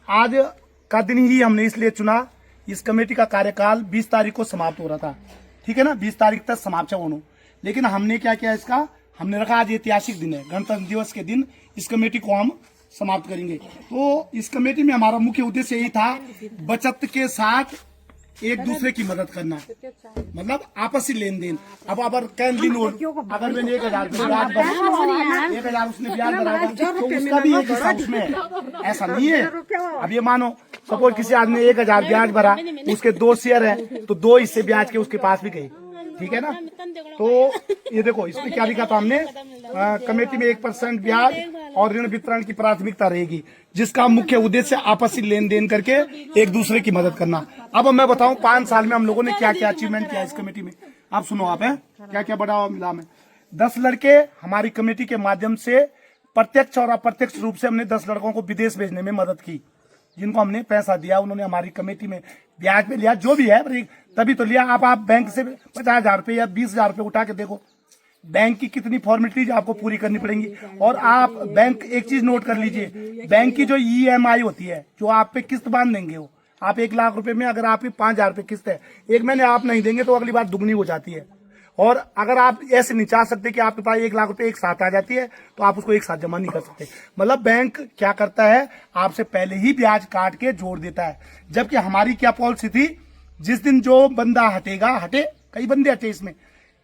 आज का दिन ही हमने इसलिए चुना, इस कमेटी का कार्यकाल 20 तारीख को समाप्त हो रहा था, ठीक है ना, 20 तारीख तक समाप्त होना। लेकिन हमने क्या किया, इसका हमने रखा आज ऐतिहासिक दिन है, गणतंत्र दिवस के दिन इस कमेटी को हम समाप्त करेंगे। तो इस कमेटी में हमारा मुख्य उद्देश्य यही था, बचत के साथ एक दूसरे की मदद करना, मतलब आपसी लेन देन। अब अगर अगर मैंने 1000 ब्याज भरा, 1000 उसने ब्याज भरा तो उसका भी एक हिस्सा उसमें है, ऐसा नहीं है। अब ये मानो सपोज किसी आदमी ने 1000 ब्याज भरा, उसके 2 शेयर है तो 2 हिस्से ब्याज के उसके पास भी गए, ठीक है ना। तो ये देखो इसमें क्या लिखा था हमने, कमेटी में 1% ब्याज और ऋण वितरण की प्राथमिकता रहेगी, जिसका मुख्य उद्देश्य आपसी लेन देन करके एक दूसरे की मदद करना। अब मैं बताऊं 5 साल में हम लोगों ने क्या क्या अचीवमेंट किया इस कमेटी में। आप सुनो, आप है क्या क्या बढ़ावा मिला हमें। 10 लड़के हमारी कमेटी के माध्यम से प्रत्यक्ष और अप्रत्यक्ष रूप से हमने 10 लड़कों को विदेश भेजने में मदद की, जिनको हमने पैसा दिया, उन्होंने हमारी कमेटी में ब्याज पे लिया, जो भी है तभी तो लिया। आप बैंक से 50,000 रुपये या 20,000 रुपये उठा के देखो, बैंक की कितनी फॉर्मेलिटीज आपको पूरी करनी पड़ेंगी। और आप बैंक एक चीज नोट कर लीजिए, बैंक की जो EMI होती है, जो आप पे किस्त बांध देंगे, वो आप 1 लाख रुपए में अगर आपकी 5,000 रुपये किस्त है, 1 महीने आप नहीं देंगे तो अगली बार दुगनी हो जाती है। और अगर आप ऐसे नहीं चाह सकते कि आपके पास 1 लाख रुपए एक साथ आ जाती है, तो आप उसको एक साथ जमा नहीं कर सकते। मतलब बैंक क्या करता है, आपसे पहले ही ब्याज काट के जोड़ देता है। जबकि हमारी क्या पॉलिसी थी, जिस दिन जो बंदा हटेगा, हटे, कई बंदे हटे इसमें,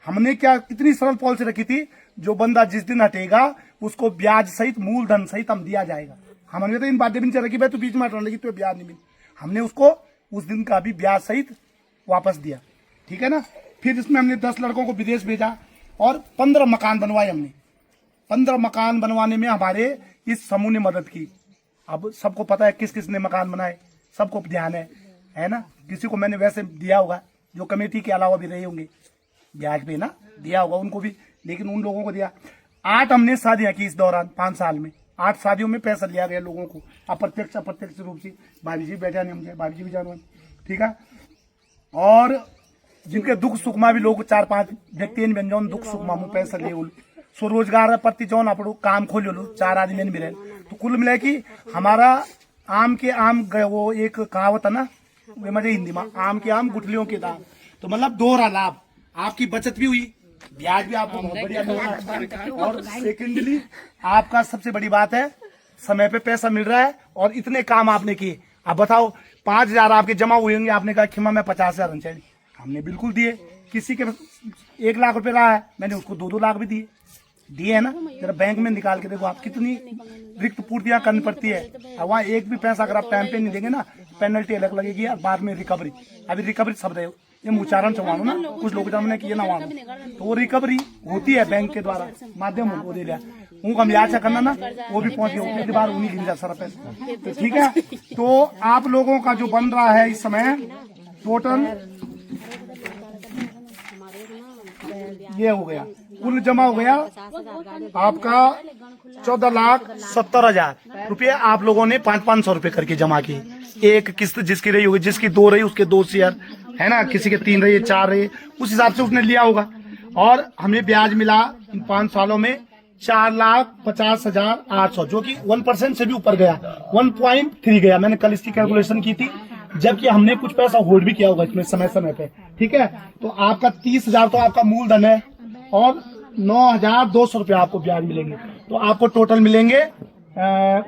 हमने क्या इतनी सरल पॉलिसी रखी थी, जो बंदा जिस दिन हटेगा उसको ब्याज सहित मूलधन सहित हम दिया जाएगा। हमने तो इन बातें भी नहीं रखी भाई तू बीच में हटने लगी तो ब्याज नहीं मिली, हमने उसको उस दिन का भी ब्याज सहित वापस दिया, ठीक है ना। फिर इसमें हमने 10 लड़कों को विदेश भेजा और 15 मकान बनवाए हमने। 15 मकान बनवाने में हमारे इस समूह ने मदद की। अब सबको पता है किस किस ने मकान बनाए, सबको ध्यान है ना। किसी को मैंने वैसे दिया होगा, जो कमेटी के अलावा भी रहे होंगे, ब्याज पे ना दिया होगा उनको भी, लेकिन उन लोगों को दिया। 8 हमने शादियां की इस दौरान, 5 साल में 8 शादियों में पैसा लिया गया लोगों को, अप्रत्यक्ष अप्रत्यक्ष रूप से। भाभी जी बैठा नहीं, मुझे भाभी जी भी जानो, ठीक है। और जिनके दुख सुख में भी लोग 4-5 व्यक्ति बन जाओ, दुख सुख में पैसा ले स्वरोजगार प्रति जो आप काम खोल लो, 4 आदमी मिले तो कुल मिला कि हमारा आम के आम वो एक कहावत है ना, मुझे हिंदी में, आम के आम गुठलियों के दाम। तो मतलब दोहरा लाभ, आपकी बचत भी हुई, ब्याज भी आपको बहुत बढ़िया मिला, और सेकेंडली आपका सबसे बड़ी बात है समय पे पैसा मिल रहा है और इतने काम आपने किए। अब बताओ 5,000 आपके जमा हुए होंगे, आपने कहा खिमा में 50,000 चाहिए, हमने बिल्कुल दिए। किसी के 1 लाख रुपए रहा है, मैंने उसको 2-2 लाख भी दिए है ना। जरा बैंक में निकाल के देखो आप, कितनी रिक्त पूर्तियां करनी पड़ती है। अब वहाँ एक भी पैसा अगर आप टाइम पे नहीं देंगे ना, पेनल्टी अलग लगेगी और बाद में रिकवरी। अभी रिकवरी सब रहे, ये उच्चारण चवानो ना, कुछ लोग हमने किए ना वहाँ, तो वो रिकवरी होती है बैंक के द्वारा माध्यम हो दे लिया उनको हम याद करना ना, वो भी पहुंच गए उनकी बार उन्हीं गिन जा सारा पैसा, तो ठीक है। तो आप लोगों का जो बन रहा है इस समय टोटल ये हो गया, कुल जमा हो गया आपका 14,70,000 रुपये। आप लोगों ने 500-500 रुपये करके जमा की। एक किस्त जिसकी रही होगी, जिसकी 2 रही उसके 2 शेयर है ना, किसी के 3 रही, 4 रही, उस हिसाब से उसने लिया होगा। और हमें ब्याज मिला इन 5 सालों में 4,50,800, जो कि 1% से भी ऊपर गया, 1.3 गया। मैंने कल इसकी कैलकुलेशन की थी, जबकि हमने कुछ पैसा होल्ड भी किया होगा इसमें समय समय पे, ठीक है। तो आपका 30,000 तो आपका मूलधन है और 9,200 रुपये आपको ब्याज मिलेंगे। तो आपको टोटल मिलेंगे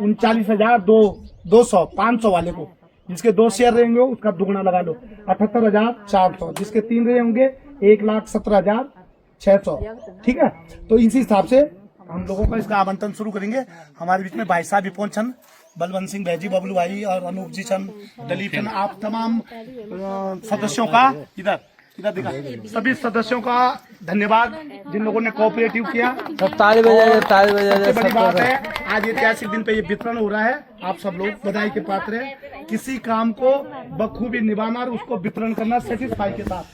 39,200, 500 वाले को, जिसके 2 शेयर रहेंगे उसका दुगना लगा लो, 78,400, जिसके 3 रहे होंगे 1,17,600, ठीक है। तो इसी हिसाब से हम लोगों का इसका आवंटन शुरू करेंगे। हमारे बीच में भाई साहब भी पहुंचन, बलवंत सिंह भाई जी, बबलू भाई और अनूप जी छन, दलीप छन, आप तमाम सदस्यों का इधर दिखा, सभी सदस्यों का धन्यवाद जिन लोगों ने कोऑपरेटिव किया। ताली बजा सबसे बड़ी बात है आज ऐतिहासिक दिन पे ये वितरण हो रहा है, आप सब लोग बधाई के पात्र हैं। किसी काम को बखूबी निभाना और उसको वितरण करना सेटिस्फाई के साथ,